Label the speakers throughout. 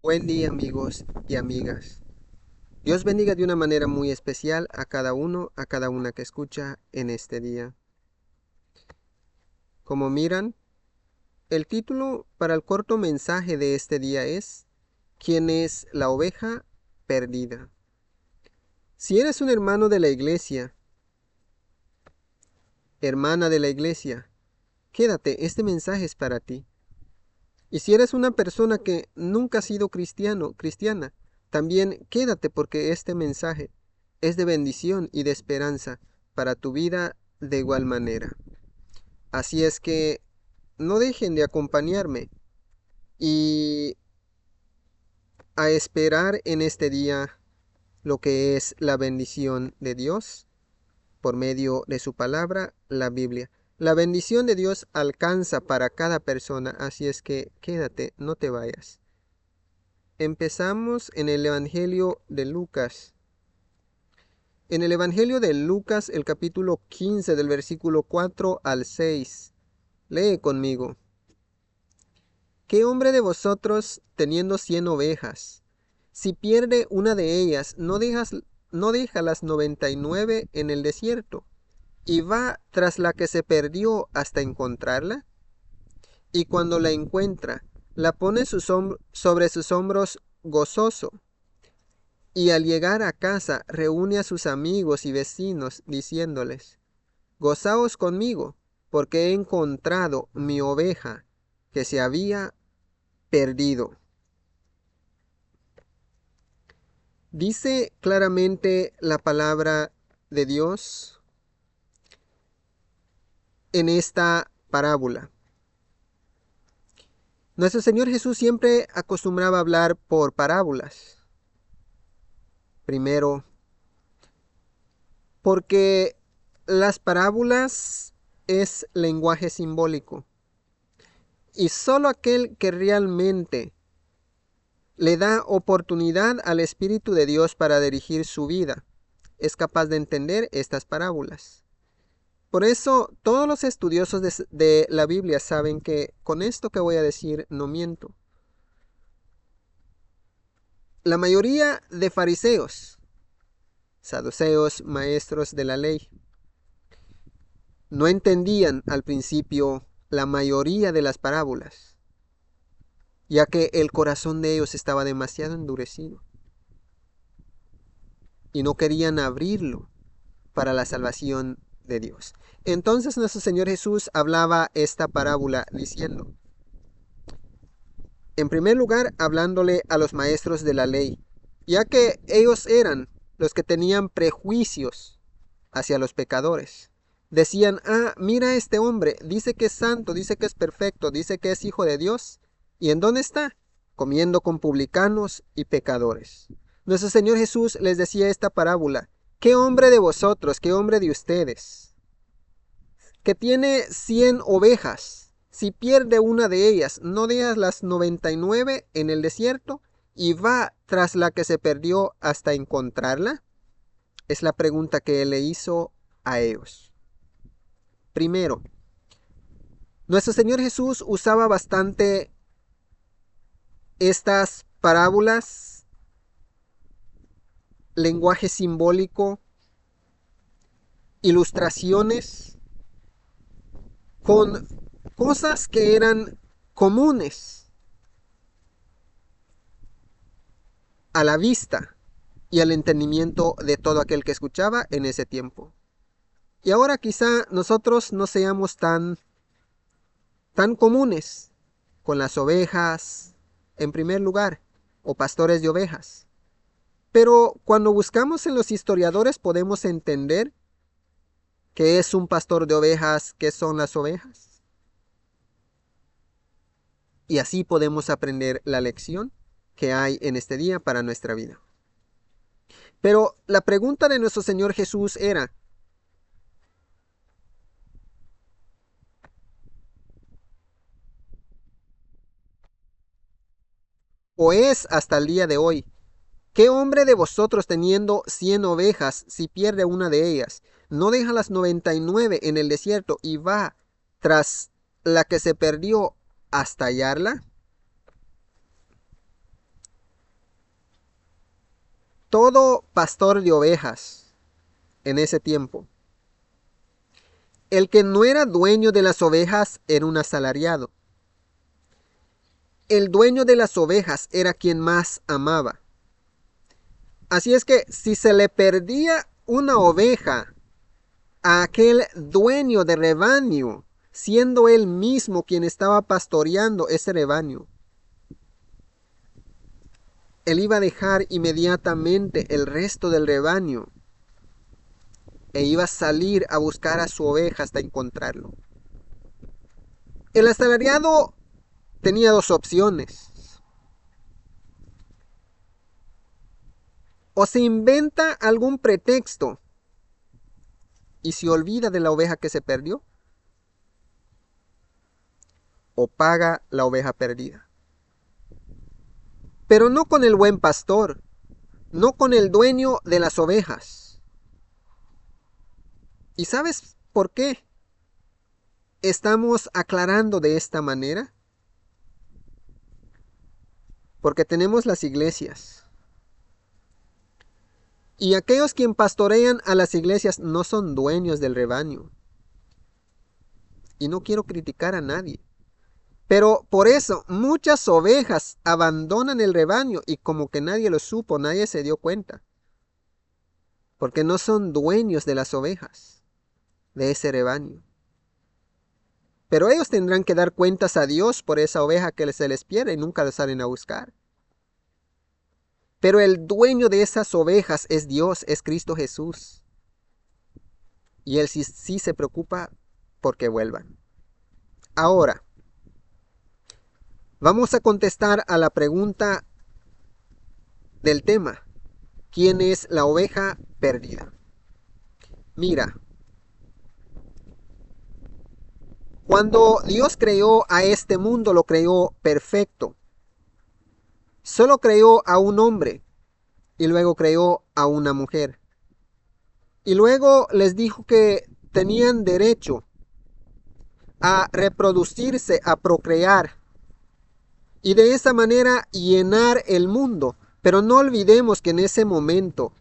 Speaker 1: Buen día amigos y amigas. Dios bendiga de una manera muy especial a cada uno, a cada una que escucha en este día. Como miran, el título para el corto mensaje de este día es ¿Quién es la oveja perdida? Si eres un hermano de la iglesia, hermana de la iglesia, quédate, este mensaje es para ti. Y si eres una persona que nunca ha sido cristiano, cristiana, también quédate porque este mensaje es de bendición y de esperanza para tu vida de igual manera. Así es que no dejen de acompañarme y a esperar en este día lo que es la bendición de Dios por medio de su palabra, la Biblia. La bendición de Dios alcanza para cada persona, así es que quédate, no te vayas. Empezamos en el Evangelio de Lucas. En el Evangelio de Lucas, el capítulo 15 del versículo 4 al 6. Lee conmigo. ¿Qué hombre de vosotros, teniendo 100 ovejas, si pierde una de ellas, no deja las 99 en el desierto, y va tras la que se perdió hasta encontrarla? Y cuando la encuentra, la pone sobre sus hombros gozoso. Y al llegar a casa reúne a sus amigos y vecinos, diciéndoles, Gozaos conmigo, porque he encontrado mi oveja que se había perdido. Dice claramente la palabra de Dios en esta parábola. Nuestro Señor Jesús siempre acostumbraba a hablar por parábolas. Primero, porque las parábolas es lenguaje simbólico. Y solo aquel que realmente le da oportunidad al Espíritu de Dios para dirigir su vida es capaz de entender estas parábolas. Por eso todos los estudiosos de la Biblia saben que con esto que voy a decir no miento. La mayoría de fariseos, saduceos, maestros de la ley, no entendían al principio la mayoría de las parábolas, ya que el corazón de ellos estaba demasiado endurecido y no querían abrirlo para la salvación de Dios. Entonces nuestro Señor Jesús hablaba esta parábola diciendo, en primer lugar, hablándole a los maestros de la ley, ya que ellos eran los que tenían prejuicios hacia los pecadores. Decían, mira a este hombre, dice que es santo, dice que es perfecto, dice que es hijo de Dios. ¿Y en dónde está? Comiendo con publicanos y pecadores. Nuestro Señor Jesús les decía esta parábola, ¿qué hombre de vosotros, qué hombre de ustedes, que tiene 100 ovejas, si pierde una de ellas, no dejas las 99 en el desierto y va tras la que se perdió hasta encontrarla? Es la pregunta que él le hizo a ellos. Primero, nuestro Señor Jesús usaba bastante estas parábolas, lenguaje simbólico, ilustraciones, con cosas que eran comunes a la vista y al entendimiento de todo aquel que escuchaba en ese tiempo. Y ahora quizá nosotros no seamos tan comunes con las ovejas, en primer lugar, o pastores de ovejas. Pero cuando buscamos en los historiadores podemos entender qué es un pastor de ovejas, qué son las ovejas. Y así podemos aprender la lección que hay en este día para nuestra vida. Pero la pregunta de nuestro Señor Jesús era, o es hasta el día de hoy, ¿qué hombre de vosotros teniendo 100 ovejas, si pierde una de ellas, no deja las 99 en el desierto y va tras la que se perdió hasta hallarla? todo pastor de ovejas en ese tiempo, el que no era dueño de las ovejas era un asalariado. El dueño de las ovejas era quien más amaba. Así es que si se le perdía una oveja a aquel dueño de rebaño, siendo él mismo quien estaba pastoreando ese rebaño, él iba a dejar inmediatamente el resto del rebaño e iba a salir a buscar a su oveja hasta encontrarlo. El asalariado tenía dos opciones. O se inventa algún pretexto y se olvida de la oveja que se perdió, o paga la oveja perdida. Pero no con el buen pastor, no con el dueño de las ovejas. ¿Y sabes por qué estamos aclarando de esta manera? Porque tenemos las iglesias. Y aquellos quien pastorean a las iglesias no son dueños del rebaño. Y no quiero criticar a nadie. Pero por eso muchas ovejas abandonan el rebaño y como que nadie lo supo, nadie se dio cuenta. Porque no son dueños de las ovejas, de ese rebaño. Pero ellos tendrán que dar cuentas a Dios por esa oveja que se les pierde y nunca la salen a buscar. Pero el dueño de esas ovejas es Dios, es Cristo Jesús. Y Él sí se preocupa porque vuelvan. Ahora, vamos a contestar a la pregunta del tema. ¿Quién es la oveja perdida? Mira, cuando Dios creó a este mundo, lo creó perfecto. Solo creó a un hombre y luego creó a una mujer. Y luego les dijo que tenían derecho a reproducirse, a procrear y de esa manera llenar el mundo. Pero no olvidemos que en ese momento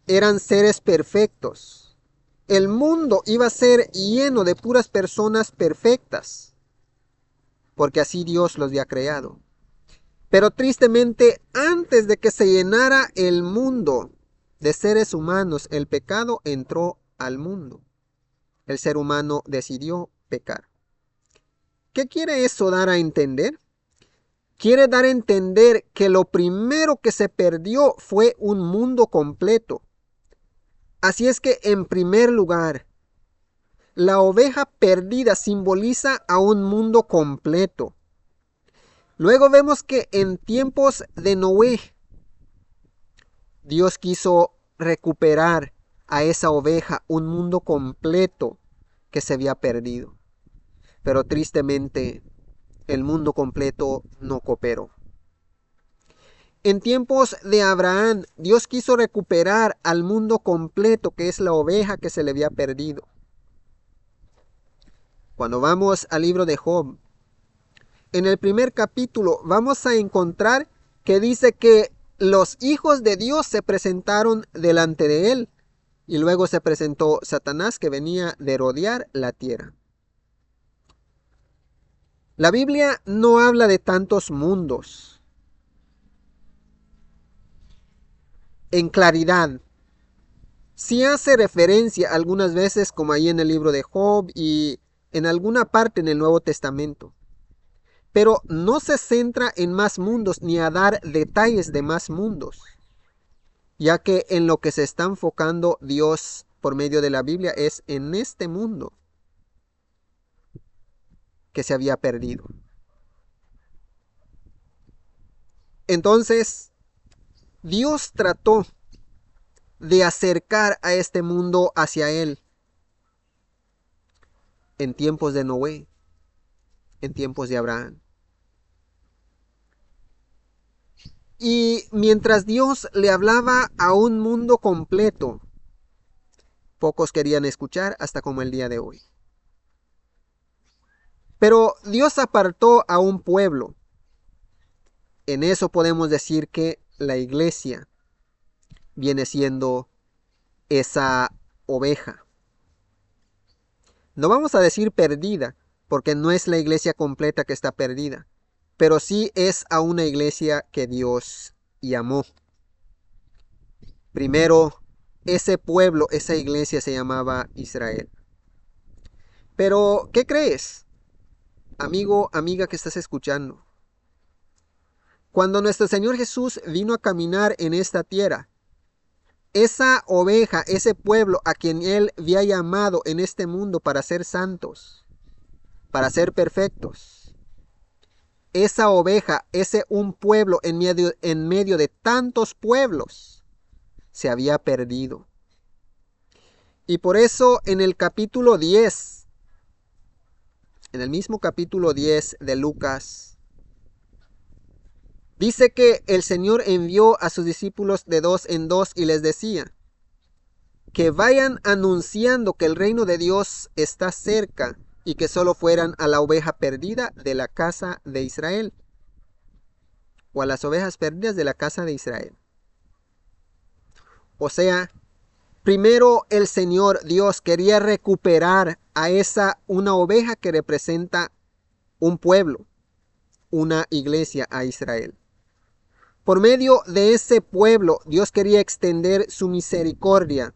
Speaker 1: eran seres perfectos. El mundo iba a ser lleno de puras personas perfectas, porque así Dios los había creado. Pero tristemente, antes de que se llenara el mundo de seres humanos, el pecado entró al mundo. El ser humano decidió pecar. ¿Qué quiere eso dar a entender? Quiere dar a entender que lo primero que se perdió fue un mundo completo. Así es que, en primer lugar, la oveja perdida simboliza a un mundo completo. Luego vemos que en tiempos de Noé, Dios quiso recuperar a esa oveja, un mundo completo que se había perdido. Pero tristemente, el mundo completo no cooperó. En tiempos de Abraham, Dios quiso recuperar al mundo completo, que es la oveja que se le había perdido. Cuando vamos al libro de Job, en el primer capítulo vamos a encontrar que dice que los hijos de Dios se presentaron delante de él y luego se presentó Satanás, que venía de rodear la tierra. La Biblia no habla de tantos mundos en claridad. Sí hace referencia algunas veces, como ahí en el libro de Job y en alguna parte en el Nuevo Testamento. Pero no se centra en más mundos ni a dar detalles de más mundos, ya que en lo que se está enfocando Dios por medio de la Biblia es en este mundo que se había perdido. Entonces, Dios trató de acercar a este mundo hacia Él en tiempos de Noé, en tiempos de Abraham. Y mientras Dios le hablaba a un mundo completo, pocos querían escuchar, hasta como el día de hoy. Pero Dios apartó a un pueblo. En eso podemos decir que la iglesia viene siendo esa oveja. No vamos a decir perdida, porque no es la iglesia completa que está perdida, pero sí es a una iglesia que Dios llamó. Primero, ese pueblo, esa iglesia se llamaba Israel. Pero, ¿qué crees, amigo, amiga que estás escuchando? Cuando nuestro Señor Jesús vino a caminar en esta tierra, esa oveja, ese pueblo a quien Él había llamado en este mundo para ser santos, para ser perfectos, esa oveja, ese un pueblo en medio de tantos pueblos, se había perdido. Y por eso en el capítulo 10, en el mismo capítulo 10 de Lucas, dice que el Señor envió a sus discípulos de dos en dos y les decía que vayan anunciando que el reino de Dios está cerca y que solo fueran a la oveja perdida de la casa de Israel, o a las ovejas perdidas de la casa de Israel. O sea, primero el Señor Dios quería recuperar a una oveja que representa un pueblo, una iglesia, a Israel. Por medio de ese pueblo, Dios quería extender su misericordia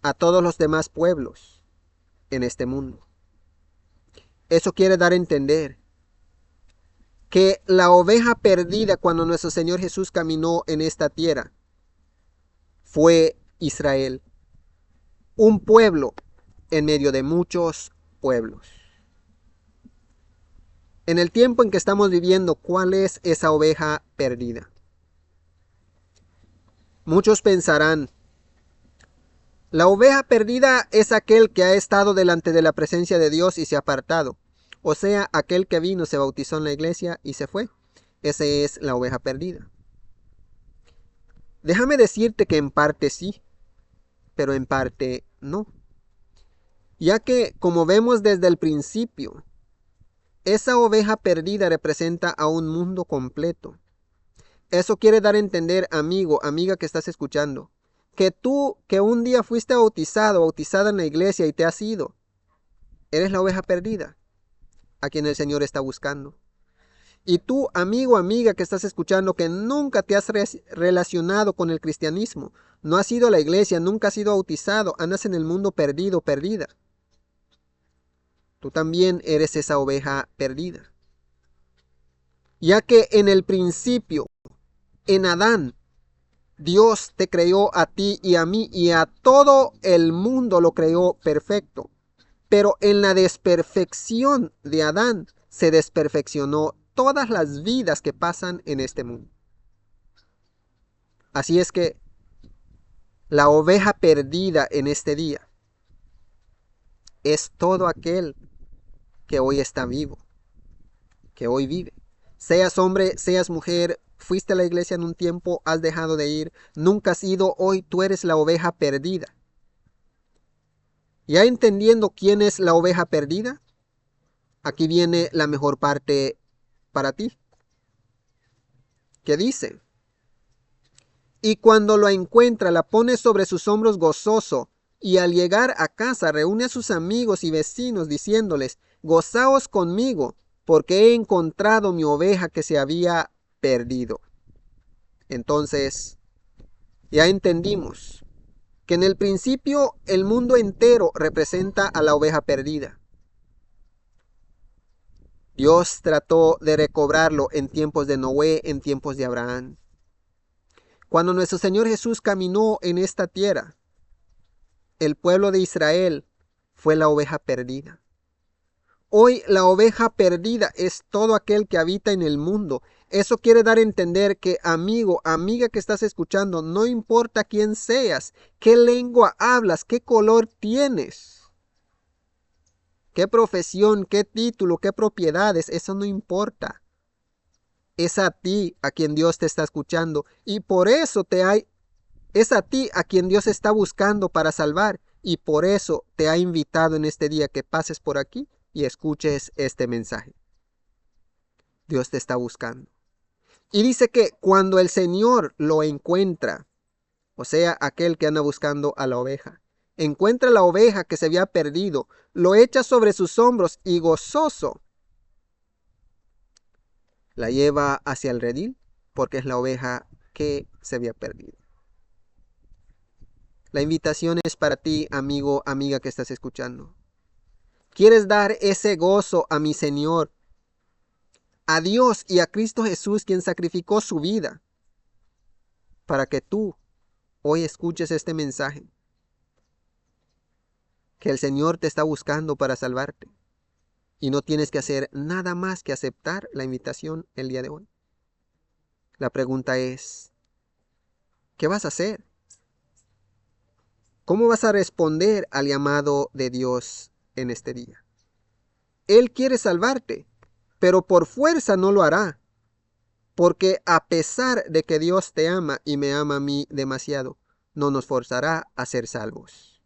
Speaker 1: a todos los demás pueblos en este mundo. Eso quiere dar a entender que la oveja perdida cuando nuestro Señor Jesús caminó en esta tierra fue Israel, un pueblo en medio de muchos pueblos. En el tiempo en que estamos viviendo, ¿cuál es esa oveja perdida? Muchos pensarán, la oveja perdida es aquel que ha estado delante de la presencia de Dios y se ha apartado. O sea, aquel que vino, se bautizó en la iglesia y se fue. Esa es la oveja perdida. Déjame decirte que en parte sí, pero en parte no. Ya que, como vemos desde el principio, esa oveja perdida representa a un mundo completo. Eso quiere dar a entender, amigo, amiga que estás escuchando, que tú, que un día fuiste bautizado, bautizada en la iglesia y te has ido, eres la oveja perdida, a quien el Señor está buscando. Y tú, amigo, amiga que estás escuchando, que nunca te has relacionado con el cristianismo, no has ido a la iglesia, nunca has sido bautizado, andas en el mundo perdido, perdida. Tú también eres esa oveja perdida. Ya que en el principio, en Adán, Dios te creó a ti y a mí y a todo el mundo lo creó perfecto. Pero en la desperfección de Adán se desperfeccionó todas las vidas que pasan en este mundo. Así es que la oveja perdida en este día es todo aquel que hoy está vivo, que hoy vive. Seas hombre, seas mujer, fuiste a la iglesia en un tiempo, has dejado de ir, nunca has ido, hoy tú eres la oveja perdida. Ya entendiendo quién es la oveja perdida, aquí viene la mejor parte para ti. ¿Qué dice? Y cuando lo encuentra, la pone sobre sus hombros gozoso, y al llegar a casa reúne a sus amigos y vecinos diciéndoles, gozaos conmigo, porque he encontrado mi oveja que se había perdido. Entonces, ya entendimos que en el principio el mundo entero representa a la oveja perdida. Dios trató de recobrarlo en tiempos de Noé, en tiempos de Abraham. Cuando nuestro Señor Jesús caminó en esta tierra, el pueblo de Israel fue la oveja perdida. Hoy la oveja perdida es todo aquel que habita en el mundo. Eso quiere dar a entender que, amigo, amiga que estás escuchando, no importa quién seas, qué lengua hablas, qué color tienes, qué profesión, qué título, qué propiedades, eso no importa. Es a ti a quien Dios te está escuchando y por eso es a ti a quien Dios está buscando para salvar y por eso te ha invitado en este día que pases por aquí y escuches este mensaje. Dios te está buscando. Y dice que cuando el Señor lo encuentra, o sea, aquel que anda buscando a la oveja. Encuentra la oveja que se había perdido, lo echa sobre sus hombros y gozoso la lleva hacia el redil, porque es la oveja que se había perdido. La invitación es para ti, amigo, amiga que estás escuchando. ¿Quieres dar ese gozo a mi Señor, a Dios y a Cristo Jesús, quien sacrificó su vida para que tú hoy escuches este mensaje? Que el Señor te está buscando para salvarte y no tienes que hacer nada más que aceptar la invitación el día de hoy. La pregunta es, ¿qué vas a hacer? ¿Cómo vas a responder al llamado de Dios en este día? Él quiere salvarte, pero por fuerza no lo hará, porque a pesar de que Dios te ama y me ama a mí demasiado, no nos forzará a ser salvos.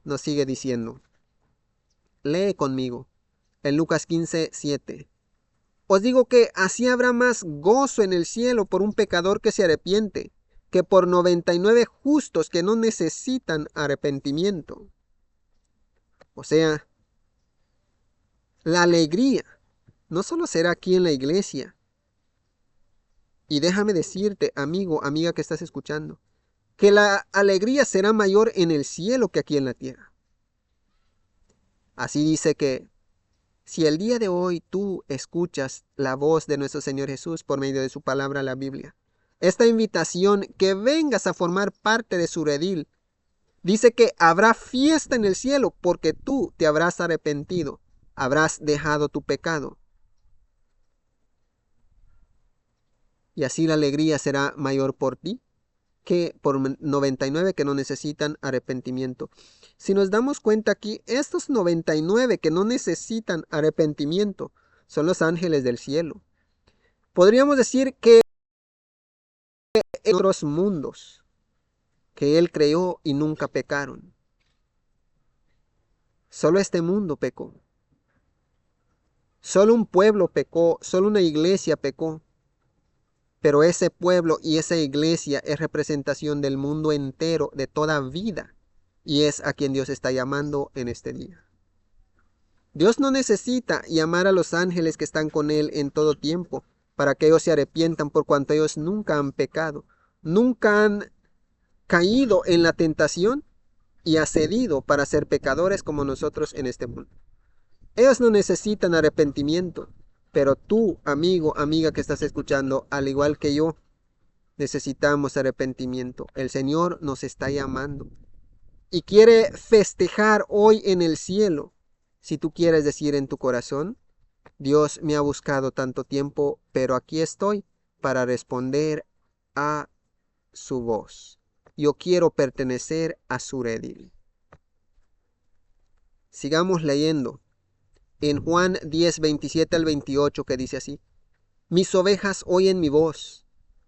Speaker 1: Nos sigue diciendo, lee conmigo, en Lucas 15:7. Os digo que así habrá más gozo en el cielo por un pecador que se arrepiente, que por 99 justos que no necesitan arrepentimiento. O sea, la alegría no solo será aquí en la iglesia. Y déjame decirte, amigo, amiga que estás escuchando, que la alegría será mayor en el cielo que aquí en la tierra. Así dice que si el día de hoy tú escuchas la voz de nuestro Señor Jesús por medio de su palabra, la Biblia, esta invitación que vengas a formar parte de su redil, dice que habrá fiesta en el cielo porque tú te habrás arrepentido, habrás dejado tu pecado. Y así la alegría será mayor por ti que por 99 que no necesitan arrepentimiento. Si nos damos cuenta aquí, estos 99 que no necesitan arrepentimiento son los ángeles del cielo. Podríamos decir que en otros mundos que Él creó y nunca pecaron. Solo este mundo pecó. Solo un pueblo pecó, solo una iglesia pecó. Pero ese pueblo y esa iglesia es representación del mundo entero, de toda vida. Y es a quien Dios está llamando en este día. Dios no necesita llamar a los ángeles que están con Él en todo tiempo para que ellos se arrepientan por cuanto ellos nunca han pecado, nunca han caído en la tentación y accedido para ser pecadores como nosotros en este mundo. Ellos no necesitan arrepentimiento, pero tú, amigo, amiga que estás escuchando, al igual que yo, necesitamos arrepentimiento. El Señor nos está llamando y quiere festejar hoy en el cielo. Si tú quieres decir en tu corazón, Dios me ha buscado tanto tiempo, pero aquí estoy para responder a su voz. Yo quiero pertenecer a su redil. Sigamos leyendo en Juan 10:27-28 que dice así: mis ovejas oyen mi voz,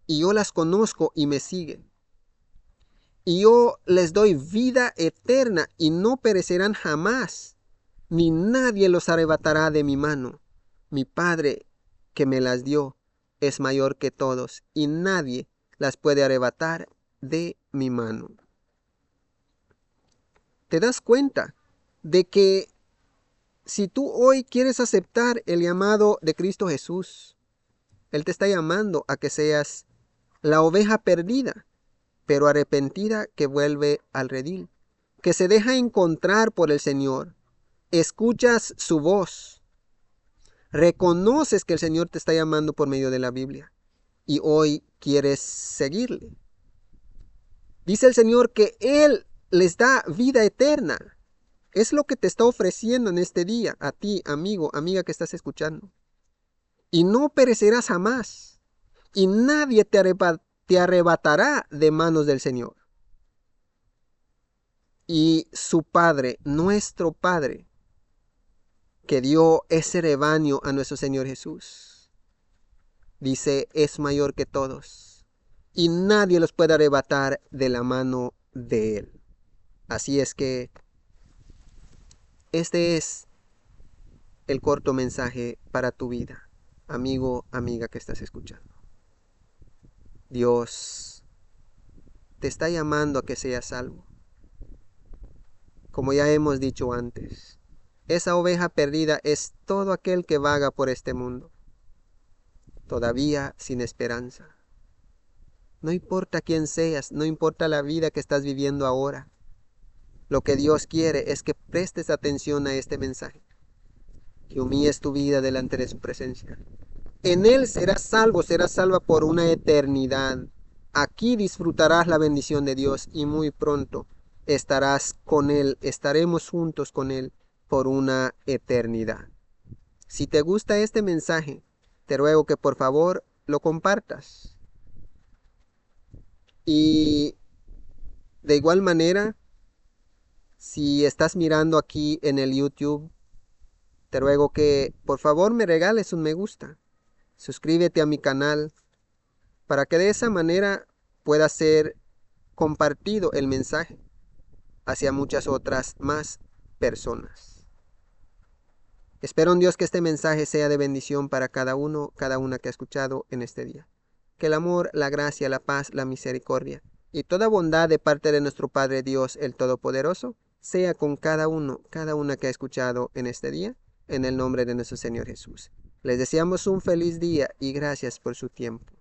Speaker 1: y yo las conozco y me siguen. Y yo les doy vida eterna y no perecerán jamás, ni nadie los arrebatará de mi mano. Mi Padre que me las dio es mayor que todos, y nadie las puede arrebatar de mi mano. ¿Te das cuenta de que si tú hoy quieres aceptar el llamado de Cristo Jesús, Él te está llamando a que seas la oveja perdida, pero arrepentida que vuelve al redil, que se deja encontrar por el Señor? Escuchas su voz, reconoces que el Señor te está llamando por medio de la Biblia y hoy quieres seguirle. Dice el Señor que Él les da vida eterna. Es lo que te está ofreciendo en este día a ti, amigo, amiga que estás escuchando. Y no perecerás jamás. Y nadie te arrebatará de manos del Señor. Y su Padre, nuestro Padre, que dio ese rebaño a nuestro Señor Jesús, dice, es mayor que todos. Y nadie los puede arrebatar de la mano de Él. Así es que este es el corto mensaje para tu vida, amigo, amiga que estás escuchando. Dios te está llamando a que seas salvo. Como ya hemos dicho antes, esa oveja perdida es todo aquel que vaga por este mundo, todavía sin esperanza. No importa quién seas, no importa la vida que estás viviendo ahora. Lo que Dios quiere es que prestes atención a este mensaje, que humilles tu vida delante de su presencia. En Él serás salva por una eternidad. Aquí disfrutarás la bendición de Dios y muy pronto estarás con Él, estaremos juntos con Él por una eternidad. Si te gusta este mensaje, te ruego que por favor lo compartas. Y de igual manera, si estás mirando aquí en el YouTube, te ruego que por favor me regales un me gusta. Suscríbete a mi canal para que de esa manera pueda ser compartido el mensaje hacia muchas otras más personas. Espero en Dios que este mensaje sea de bendición para cada uno, cada una que ha escuchado en este día. Que el amor, la gracia, la paz, la misericordia y toda bondad de parte de nuestro Padre Dios, el Todopoderoso, sea con cada uno, cada una que ha escuchado en este día, en el nombre de nuestro Señor Jesús. Les deseamos un feliz día y gracias por su tiempo.